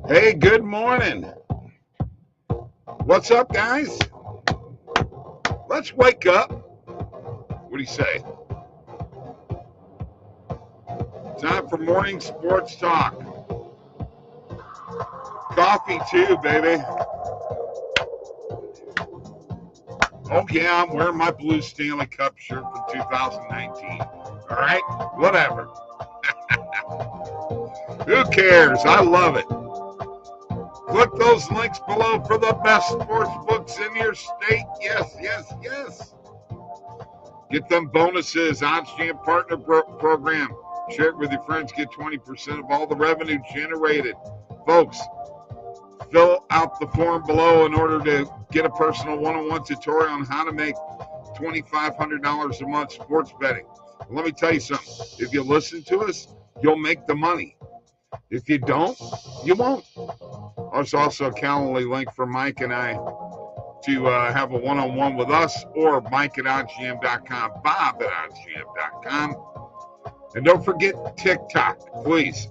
Hey, good morning. What's up, guys? Let's wake up. What do you say? Time for morning sports talk. Coffee, too, baby. Oh, yeah, I'm wearing my blue Stanley Cup shirt from 2019. All right? Whatever. Who cares? I love it. Click those links below for the best sports books in your state. Yes, yes, yes. Get them bonuses. OddsJam Partner Program. Share it with your friends. Get 20% of all the revenue generated. Folks, fill out the form below in order to get a personal one-on-one tutorial on how to make $2,500 a month sports betting. Let me tell you something. If you listen to us, you'll make the money. If you don't, you won't. There's also a Calendly link for Mike and I to have a one-on-one with us, or Mike at OddsJam.com, Bob at OddsJam.com. And don't forget TikTok, please.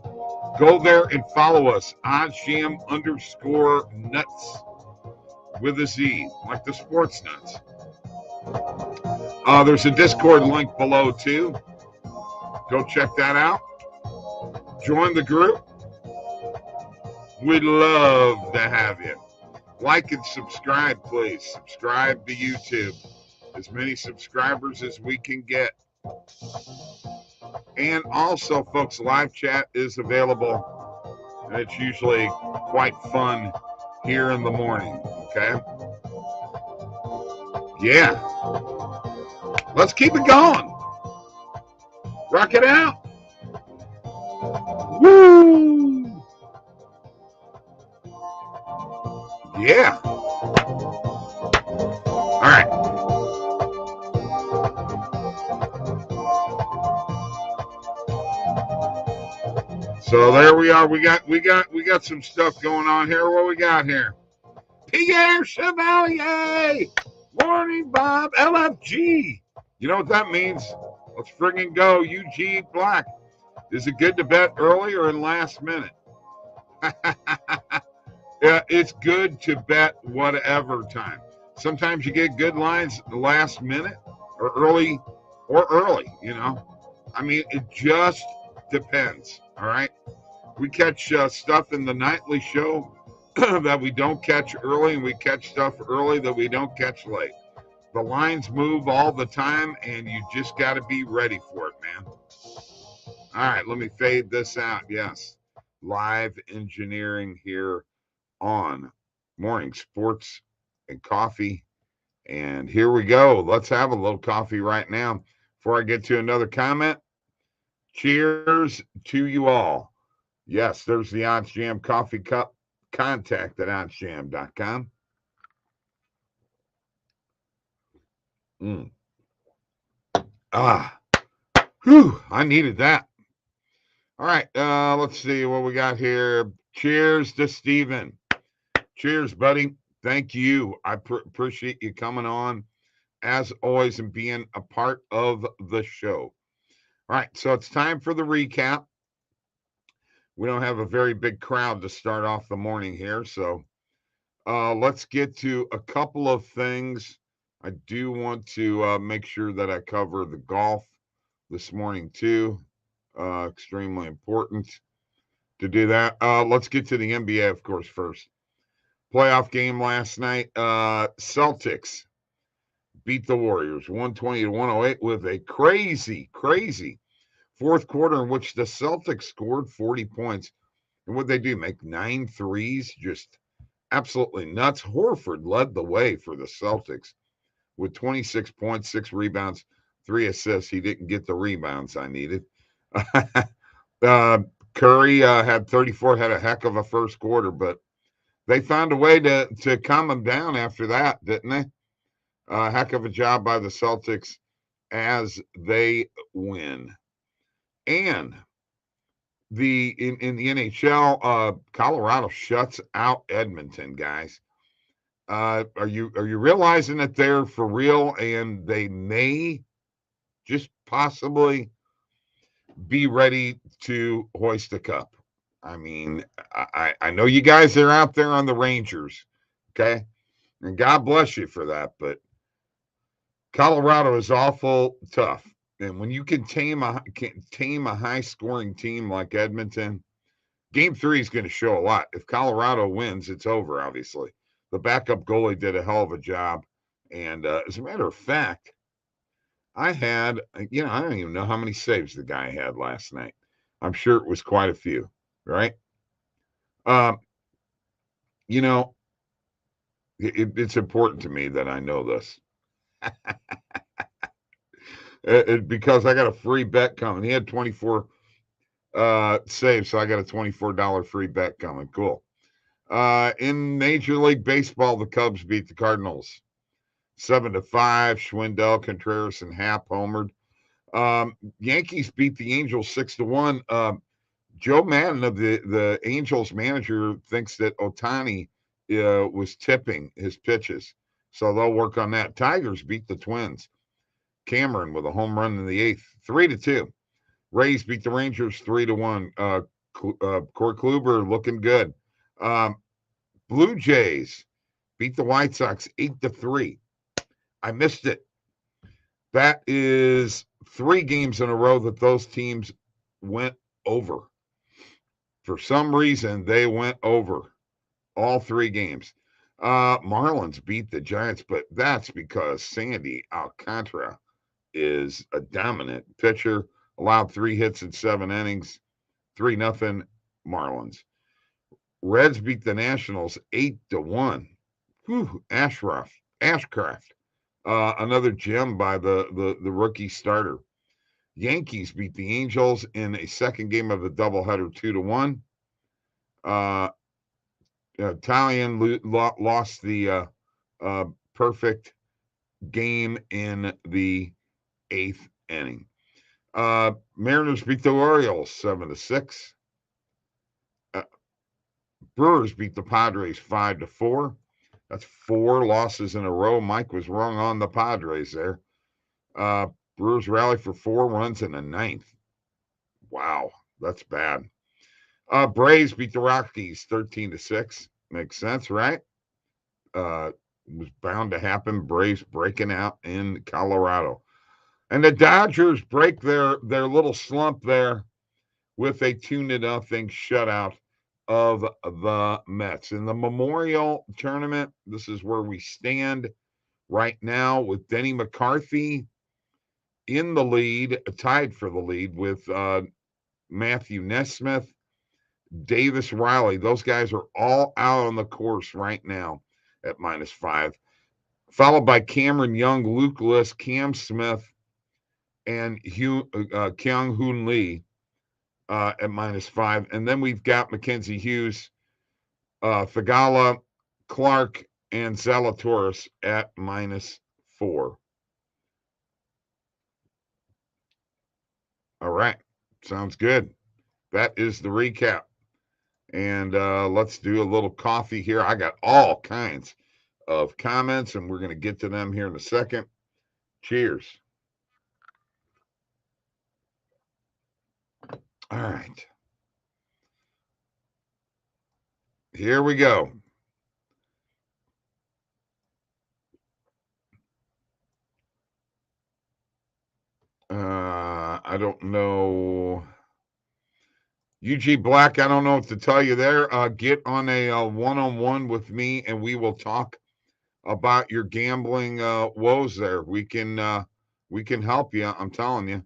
Go there and follow us, OddsJam_nuts with a Z, like the sports nuts. There's a Discord link below, too. Go check that out. Join the group. We'd love to have you. Like and subscribe, please. Subscribe to YouTube. As many subscribers as we can get. And also, folks, live chat is available. And it's usually quite fun here in the morning. Okay? Yeah. Let's keep it going. Rock it out. Woo! Yeah. All right. So there we are. We got some stuff going on here. What we got here? Pierre Chevalier. Morning, Bob. LFG. You know what that means? Let's friggin' go. UG Black. Is it good to bet early or in last minute? Yeah, it's good to bet whatever time. Sometimes you get good lines the last minute or early, you know. I mean, it just depends, all right? We catch stuff in the nightly show that we don't catch early, and we catch stuff early that we don't catch late. The lines move all the time, and you just got to be ready for it, man. All right, let me fade this out. Yes, live engineering here on Morning Sports and Coffee. And here we go. Let's have a little coffee right now. Before I get to another comment, cheers to you all. Yes, there's the OddsJam coffee cup. Contact at oddsjam.com. Whew, I needed that. All right, let's see what we got here. Cheers to Steven. Cheers, buddy. Thank you. I appreciate you coming on, as always, and being a part of the show. All right, so it's time for the recap. We don't have a very big crowd to start off the morning here, so let's get to a couple of things. I do want to make sure that I cover the golf this morning, too. Extremely important to do that. Let's get to the NBA, of course, first. Playoff game last night. Celtics beat the Warriors 120-108 with a crazy fourth quarter in which the Celtics scored 40 points. And what they do, make 9 threes, just absolutely nuts. Horford led the way for the Celtics with 26 points, 6 rebounds, 3 assists. He didn't get the rebounds I needed. Curry had 34, had a heck of a first quarter, but they found a way to calm them down after that, didn't they? Heck of a job by the Celtics as they win. And in the NHL, Colorado shuts out Edmonton, guys. Are you realizing that they're for real and they may just possibly be ready to hoist the cup? I mean, I know you guys are out there on the Rangers, okay? And God bless you for that, but Colorado is awful tough. And when you can tame a high scoring team like Edmonton, game 3 is going to show a lot. If Colorado wins, it's over, obviously. The backup goalie did a hell of a job. And as a matter of fact, I had, I don't even know how many saves the guy had last night. I'm sure it was quite a few, right? Um, you know, it's important to me that I know this because I got a free bet coming. He had 24 saves, so I got a $24 free bet coming. Cool. In Major League Baseball, the Cubs beat the Cardinals 7-5. Schwindel, Contreras, and Happ homered. Yankees beat the Angels 6-1. Joe Madden of the Angels manager thinks that Ohtani was tipping his pitches, so they'll work on that. Tigers beat the Twins. Cameron with a home run in the 8th, 3-2. Rays beat the Rangers 3-1. Corey Kluber looking good. Blue Jays beat the White Sox 8-3. I missed it. That is 3 games in a row that those teams went over. For some reason, they went over all 3 games. Marlins beat the Giants, but that's because Sandy Alcantara is a dominant pitcher. Allowed 3 hits in 7 innings, 3-0 Marlins. Reds beat the Nationals 8-1. Whew, Ashcraft. Another gem by the rookie starter. Yankees beat the Angels in a second game of a doubleheader 2-1. Italian lost the perfect game in the 8th inning. Mariners beat the Orioles 7-6. Brewers beat the Padres 5-4. That's 4 losses in a row. Mike was wrong on the Padres there. Brewers rally for 4 runs in the 9th. Wow, that's bad. Braves beat the Rockies 13-6. Makes sense, right? It was bound to happen. Braves breaking out in Colorado. And the Dodgers break their little slump there with a 2-0 shutout of the Mets. In the Memorial Tournament, this is where we stand right now with Denny McCarthy in the lead, tied for the lead with Matthew Nesmith, Davis Riley. Those guys are all out on the course right now at -5. Followed by Cameron Young, Luke List, Cam Smith, and Kyung Hoon Lee at -5. And then we've got Mackenzie Hughes, Thagala, Clark, and Zalatoris at -4. All right. Sounds good. That is the recap. And let's do a little coffee here. I got all kinds of comments, and we're going to get to them here in a second. Cheers. All right. Here we go. I don't know. UG Black, I don't know what to tell you there. Get on a one-on-one with me, and we will talk about your gambling woes there. We can help you. I'm telling you.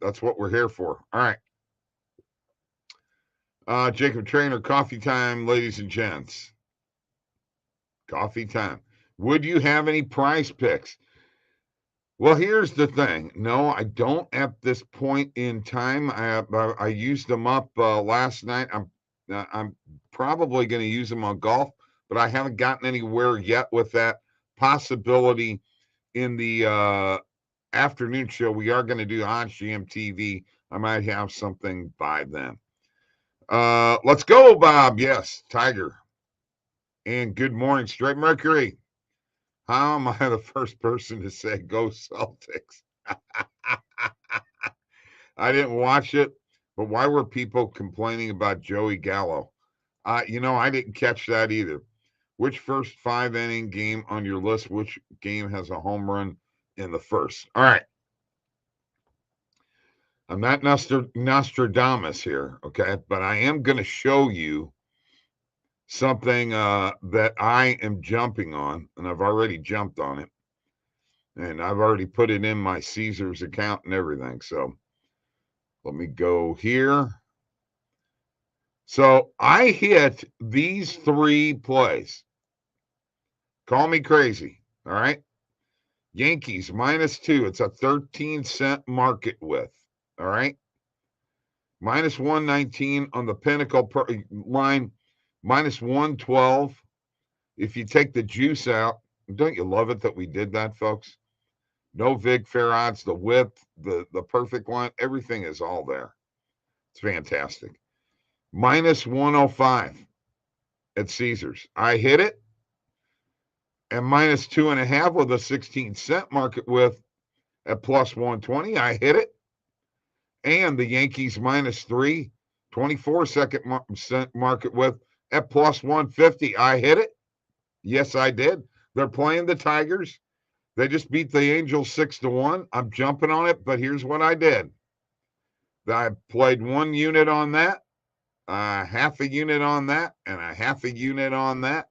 That's what we're here for. All right. Jacob Trainer, coffee time, ladies and gents. Coffee time. Would you have any prize picks? Well, here's the thing. No, I don't at this point in time. I used them up last night. I'm probably going to use them on golf, but I haven't gotten anywhere yet with that possibility. In the afternoon show, we are going to do OddsJam TV. I might have something by then. Let's go, Bob. Yes, Tiger. And good morning, Straight Mercury. How am I the first person to say go Celtics? I didn't watch it. But why were people complaining about Joey Gallo? I didn't catch that either. Which first 5 inning game on your list? Which game has a home run in the first? All right. I'm not Nostradamus here, okay? But I am going to show you something that I am jumping on, and I've already jumped on it. And I've already put it in my Caesars account and everything. So let me go here. So I hit these 3 plays. Call me crazy, all right? Yankees -2. It's a 13-cent market width, all right? -119 on the Pinnacle line, -112. If you take the juice out, don't you love it that we did that, folks? No vig, fair odds, the whip, the perfect line, everything is all there. It's fantastic. -105 at Caesars. I hit it. And -2.5 with a 16-cent market width at +120. I hit it. And the Yankees -3, 24-cent market width at +150. I hit it. Yes, I did. They're playing the Tigers. They just beat the Angels 6-1. I'm jumping on it, but here's what I did. I played 1 unit on that, half a unit on that, and a half a unit on that.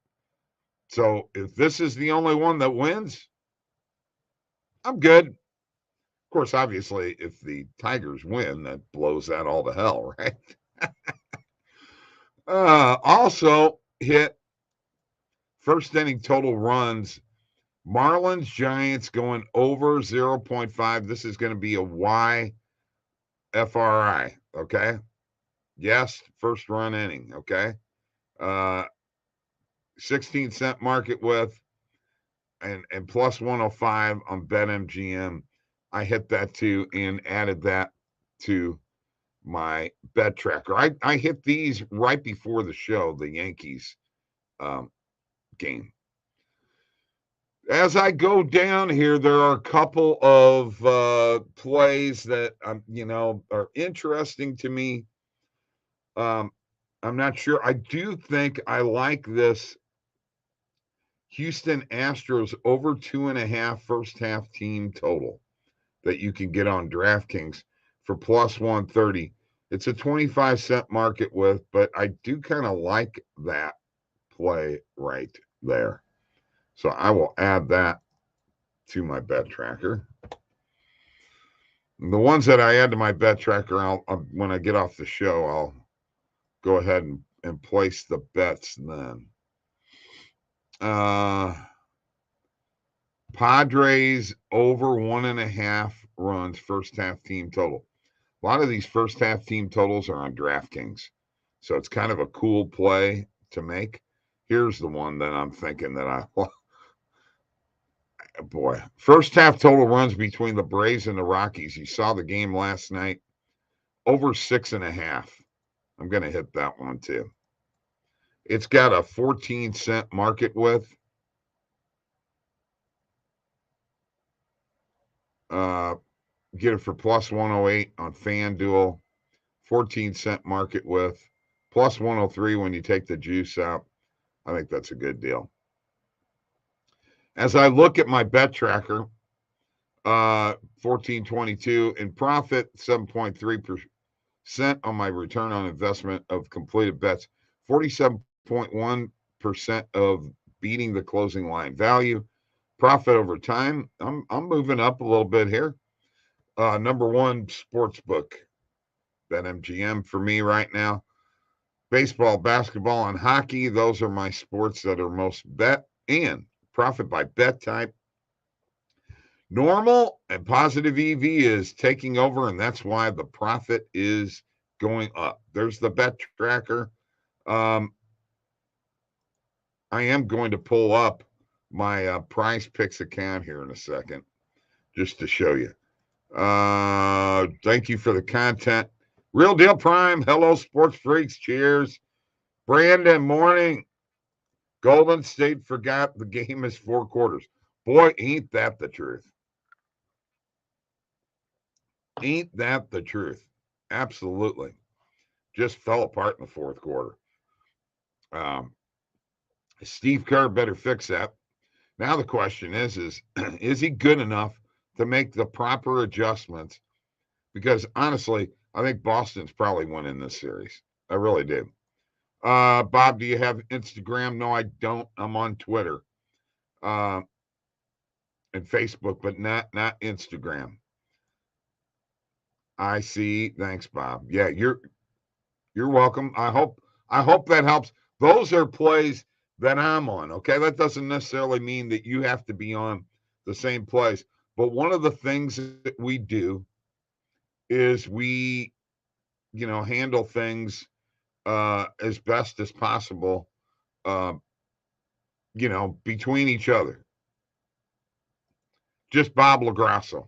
So if this is the only one that wins, I'm good. Of course, obviously, if the Tigers win, that blows that all to hell, right? Also hit first inning total runs. Marlins, Giants going over 0.5. This is going to be a YFRI, okay? Yes, first run inning, okay? 16-cent market width and +105 on BetMGM. I hit that too and added that to my bet tracker. I hit these right before the show, the Yankees game. As I go down here, there are a couple of plays that are interesting to me. I'm not sure. I do think I like this Houston Astros over 2.5 first half team total that you can get on DraftKings for +130. It's a 25-cent market width, but I do kind of like that play right there. So I will add that to my bet tracker. The ones that I add to my bet tracker, when I get off the show, I'll go ahead and place the bets then. Padres over 1.5 runs first half team total. A lot of these first half team totals are on DraftKings. So it's kind of a cool play to make. Here's the one that I'm thinking that boy, first half total runs between the Braves and the Rockies. You saw the game last night, over 6.5. I'm going to hit that one too. It's got a 14-cent market width. Get it for +108 on FanDuel, 14-cent market width, +103 when you take the juice out. I think that's a good deal. As I look at my bet tracker, 1422 in profit, 7.3% on my return on investment of completed bets, 47.1% of beating the closing line value. Profit over time, I'm moving up a little bit here. Number 1 sports book, BetMGM for me right now. Baseball, basketball, and hockey, those are my sports that are most bet, and profit by bet type. Normal and positive EV is taking over, and that's why the profit is going up. There's the bet tracker. I am going to pull up my Prize Picks account here in a second just to show you. Thank you for the content. Real Deal Prime. Hello, sports freaks. Cheers. Brandon, morning. Golden State forgot the game is 4 quarters. Boy, ain't that the truth. Ain't that the truth? Absolutely. Just fell apart in the fourth quarter. Steve Kerr better fix that. Now the question is he good enough to make the proper adjustments? Because honestly, I think Boston's probably winning this series. I really do. Bob, do you have Instagram? No, I don't. I'm on Twitter and Facebook, but not Instagram. I see. Thanks, Bob. Yeah, you're welcome. I hope that helps. Those are plays that I'm on. Okay, that doesn't necessarily mean that you have to be on the same plays. But one of the things that we do is we, handle things as best as possible, uh, between each other. Just Bob Lagrasso.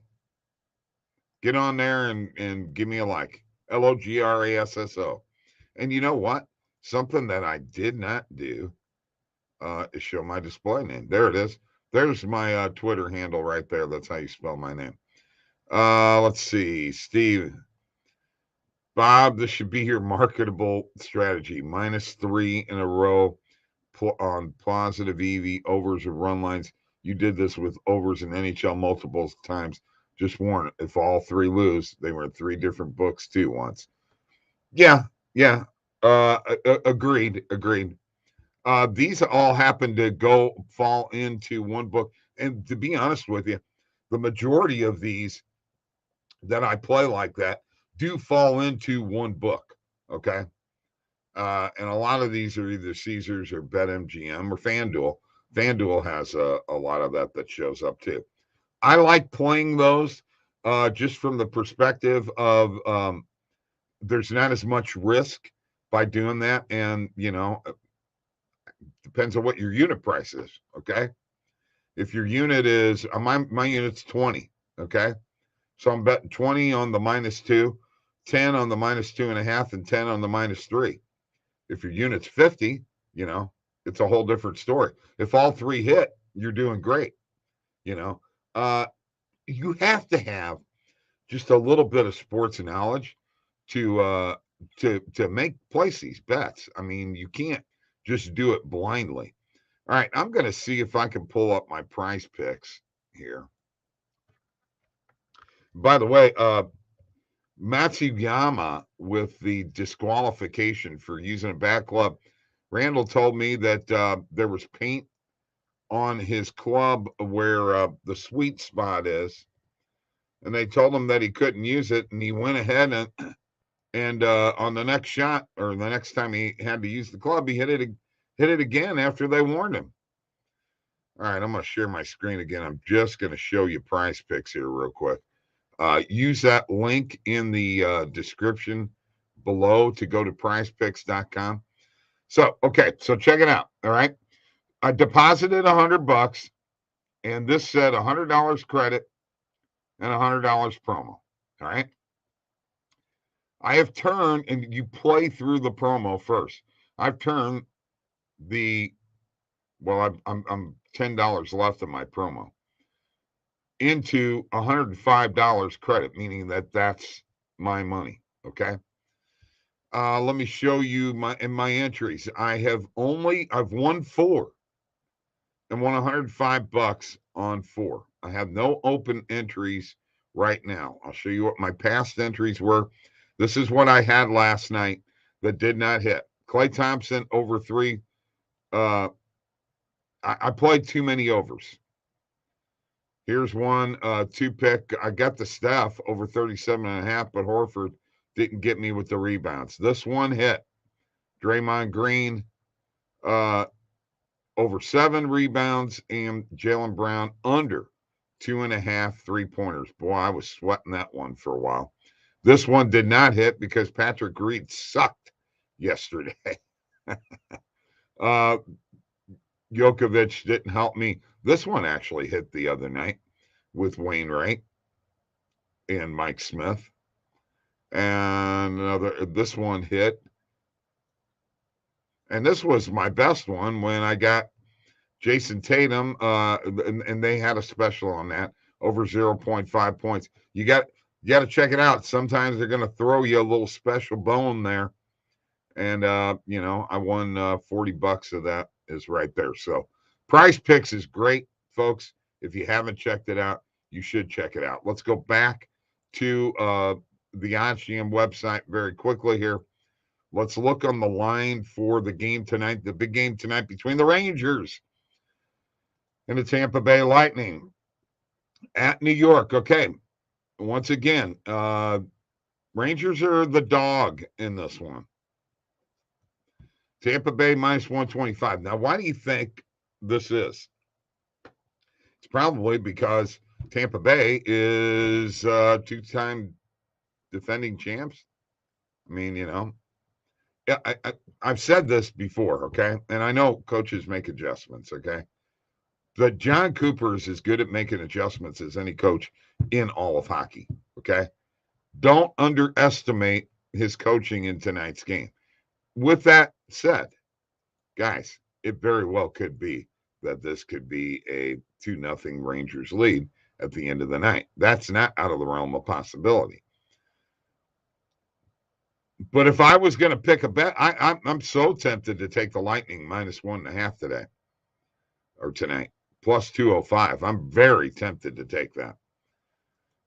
Get on there and give me a like. Lograsso. And you know what? Something that I did not do is show my display name. There it is. There's my Twitter handle right there. That's how you spell my name. Let's see. Steve. Bob, this should be your marketable strategy. -3 in a row on positive EV, overs and run lines. You did this with overs in NHL multiple times. Just warn, if all three lose, they were in 3 different books too once. Yeah. Agreed. These all happen to fall into one book. And to be honest with you, the majority of these that I play like that do fall into one book. Okay. And a lot of these are either Caesars or BetMGM or FanDuel. FanDuel has a lot of that shows up too. I like playing those just from the perspective of there's not as much risk by doing that. And, depends on what your unit price is. Okay. If your unit is, my unit's 20. Okay. So I'm betting 20 on the -2, 10 on the -2.5, and 10 on the -3. If your unit's 50, it's a whole different story. If all 3 hit, you're doing great. You have to have just a little bit of sports knowledge to place these bets. I mean, you can't just do it blindly. All right, I'm going to see if I can pull up my prize picks here. By the way, Matsuyama with the disqualification for using a bat club. Randall told me that there was paint on his club where the sweet spot is, and they told him that he couldn't use it, and he went ahead and on the next shot or the next time he had to use the club, he hit it again after they warned him. All right, I'm going to share my screen again. I'm just going to show you prize picks here real quick. Use that link in the description below to go to prizepicks.com. So check it out. All right. I deposited $100 and this said $100 credit and $100 promo. All right. I have turned, and you play through the promo first. I've turned I'm $10 left of my promo into $105 credit, meaning that's my money. Okay. Let me show you my entries. I've won 4 and won $105 on 4. I have no open entries right now. I'll show you what my past entries were. This is what I had last night that did not hit. Klay Thompson over 3. I played too many overs. Here's one 2-pick. I got the Steph over 37.5, but Horford didn't get me with the rebounds. This one hit. Draymond Green over 7 rebounds and Jaylen Brown under 2.5 3-pointers. Boy, I was sweating that one for a while. This one did not hit because Patrick Reed sucked yesterday. Djokovic didn't help me. This one actually hit the other night with Wainwright and Mike Smith. And this one hit. And this was my best one when I got Jason Tatum, and they had a special on that over 0.5 points. You You got to check it out. Sometimes they're going to throw you a little special bone there. And, you know, I won $40 of that is right there. So Prize Picks is great, folks. If you haven't checked it out, you should check it out. Let's go back to the OddsJam website very quickly here. Let's look on the line for the game tonight, the big game tonight between the Rangers and the Tampa Bay Lightning at New York. Okay, once again, Rangers are the dog in this one. Tampa Bay minus 125. Now, why do you think this is? It's probably because Tampa Bay is two-time defending champs. I mean, you know, yeah, I've said this before, okay? And I know coaches make adjustments, okay? But John Cooper is as good at making adjustments as any coach in all of hockey, okay? Don't underestimate his coaching in tonight's game. With that said, guys, it very well could be that this could be a 2-0 Rangers lead at the end of the night. That's not out of the realm of possibility. But if I was going to pick a bet, I'm so tempted to take the Lightning minus 1.5 today or tonight, plus 205. I'm very tempted to take that.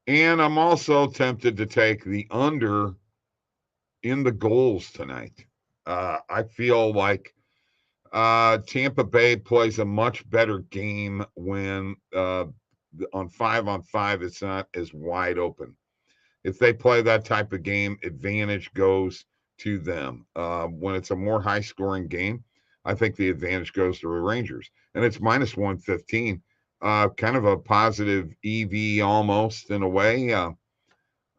And I'm also tempted to take the under in the goals tonight. I feel like Tampa Bay plays a much better game when on 5-on-5 it's not as wide open. If they play that type of game, advantage goes to them. When it's a more high-scoring game, I think the advantage goes to the Rangers. And it's minus 115, kind of a positive EV almost in a way.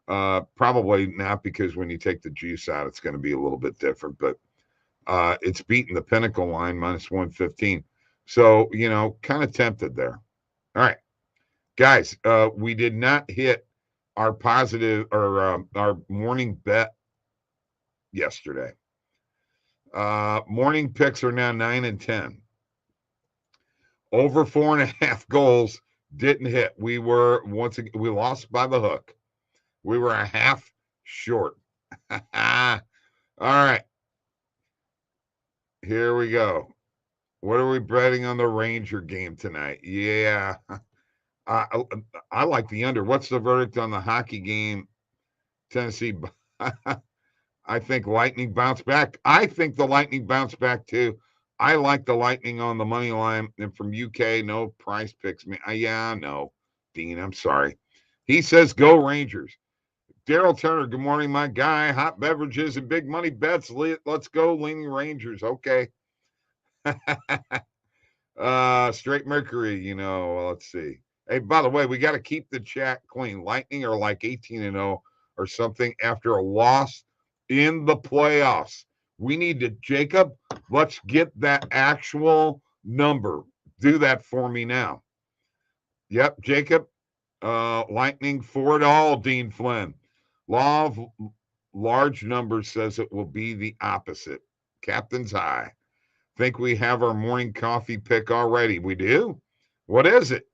Probably not, because when you take the juice out, it's going to be a little bit different. But it's beating the Pinnacle line, minus 115. So, you know, kind of tempted there. All right, guys, we did not hit our positive or our morning bet yesterday. Morning picks are now 9 and 10. Over 4.5 goals didn't hit. We were once again, we lost by the hook. We were a half short. All right. Here we go. What are we betting on the Ranger game tonight? Yeah. I like the under. What's the verdict on the hockey game? Tennessee. I think Lightning bounce back. I think the Lightning bounce back too. I like the Lightning on the money line. And from UK, no Price Picks. Yeah, no. Dean, I'm sorry. He says go Rangers. Daryl Turner, good morning, my guy. Hot beverages and big money bets. Let's go, leaning Rangers. Okay. Straight Mercury, you know, let's see. Hey, by the way, we got to keep the chat clean. Lightning are like 18-0 or something after a loss in the playoffs. We need to, Jacob, let's get that actual number. Do that for me now. Yep, Jacob. Lightning for it all, Dean Flynn. Law of large numbers says it will be the opposite. Captain's high. Think we have our morning coffee pick already. We do? What is it?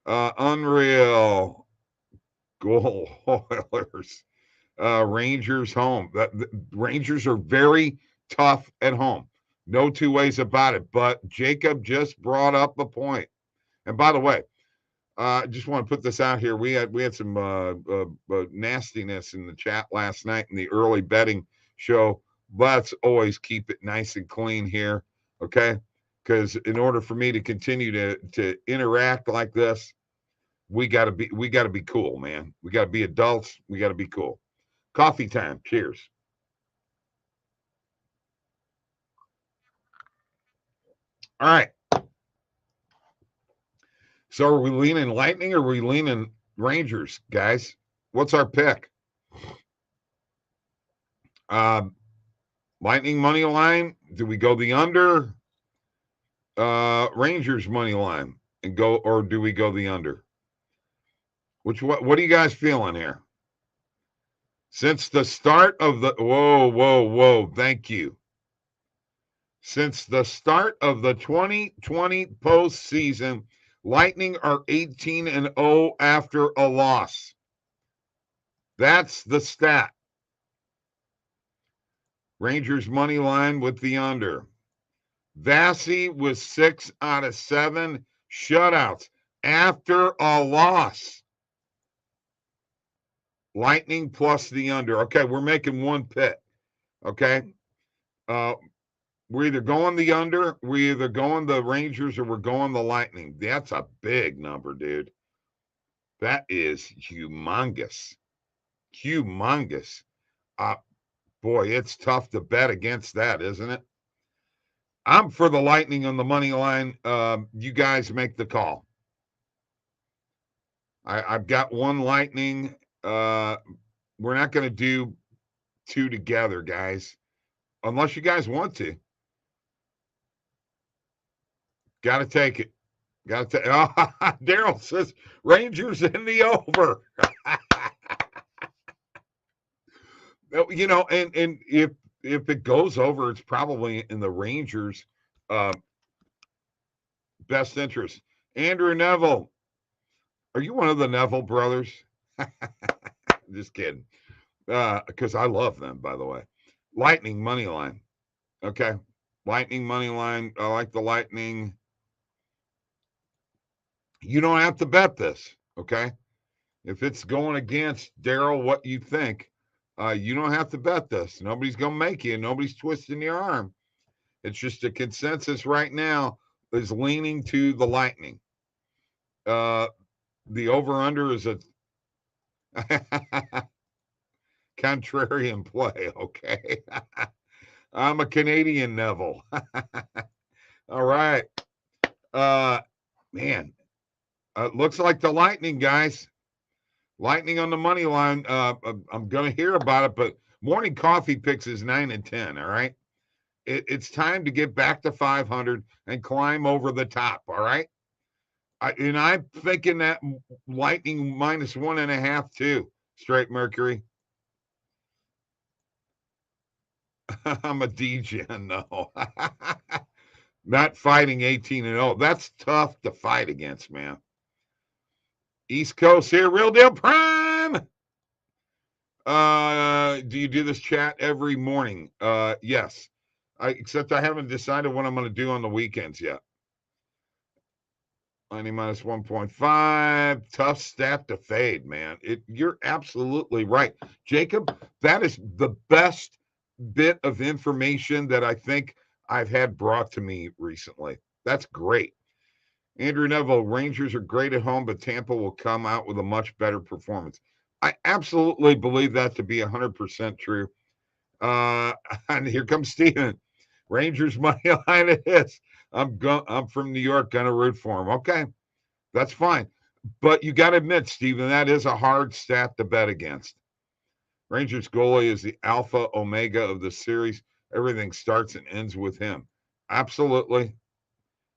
Unreal. Goal Oilers. Rangers home. The Rangers are very tough at home. No two ways about it. But Jacob just brought up a point. And by the way, I just want to put this out here. We had some nastiness in the chat last night in the early betting show. Let's always keep it nice and clean here, okay? Because in order for me to continue to interact like this, we gotta be cool, man. We gotta be adults. We gotta be cool. Coffee time. Cheers. All right. So are we leaning Lightning or are we leaning Rangers, guys? What's our pick? Lightning money line. Do we go the under? Rangers money line and go, or do we go the under? What are you guys feeling here? Since the start of the whoa, thank you. Since the start of the 2020 postseason, Lightning are 18-0 after a loss. That's the stat. Rangers money line with the under. Vassy was 6 out of 7 shutouts after a loss. Lightning plus the under. Okay, we're making one pick. Okay. We're either going the under, we're either going the Rangers, or we're going the Lightning. That's a big number, dude. That is humongous. Humongous. Boy, it's tough to bet against that, isn't it? I'm for the Lightning on the money line. You guys make the call. I've got one Lightning. We're not going to do two together, guys, unless you guys want to. Got to take it. Got to take. Oh, Daryl says Rangers in the over. You know, and if it goes over, it's probably in the Rangers' best interest. Andrew Neville, are you one of the Neville brothers? Just kidding. Because I love them, by the way. Lightning money line. Okay. Lightning money line. I like the Lightning. You don't have to bet this. Okay. If it's going against Daryl, what you think, you don't have to bet this. Nobody's going to make you. Nobody's twisting your arm. It's just a consensus right now is leaning to the Lightning. The over-under is a contrarian play, okay? I'm a Canadian, Neville. All right. Man, looks like the Lightning, guys. Lightning on the money line. I'm going to hear about it, but morning coffee picks is 9 and 10, all right? It's time to get back to 500 and climb over the top, all right? I'm thinking that Lightning minus 1.5 too. Straight Mercury. I'm a DJ, no. Not fighting 18-0. That's tough to fight against, man. East Coast here, Real Deal Prime. Do you do this chat every morning? Yes. Except I haven't decided what I'm going to do on the weekends yet. 90 minus 1.5. Tough stat to fade, man. You're absolutely right. Jacob, that is the best bit of information that I think I've had brought to me recently. That's great. Andrew Neville, Rangers are great at home, but Tampa will come out with a much better performance. I absolutely believe that to be 100% true. And here comes Steven. Rangers money line it is. I'm from New York, gonna root for him. Okay, that's fine. But you got to admit, Steven, that is a hard stat to bet against. Rangers goalie is the alpha omega of the series. Everything starts and ends with him. Absolutely.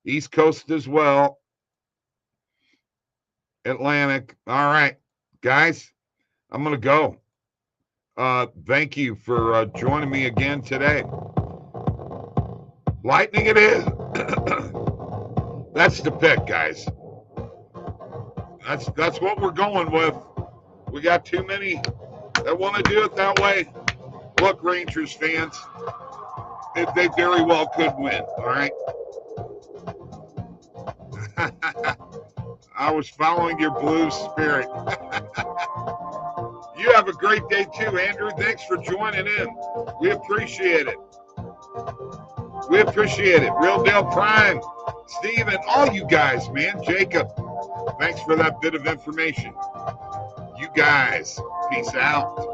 East Coast as well. Atlantic. All right, guys, I'm going to go. Thank you for joining me again today. Lightning it is. That's the pick, guys. That's what we're going with. We got too many that want to do it that way. Look, Rangers fans, they very well could win, all right? I was following your blue spirit. You have a great day too, Andrew. Thanks for joining in. We appreciate it. We appreciate it. Real Deal Prime, Steven, all you guys, man. Jacob, thanks for that bit of information. You guys, peace out.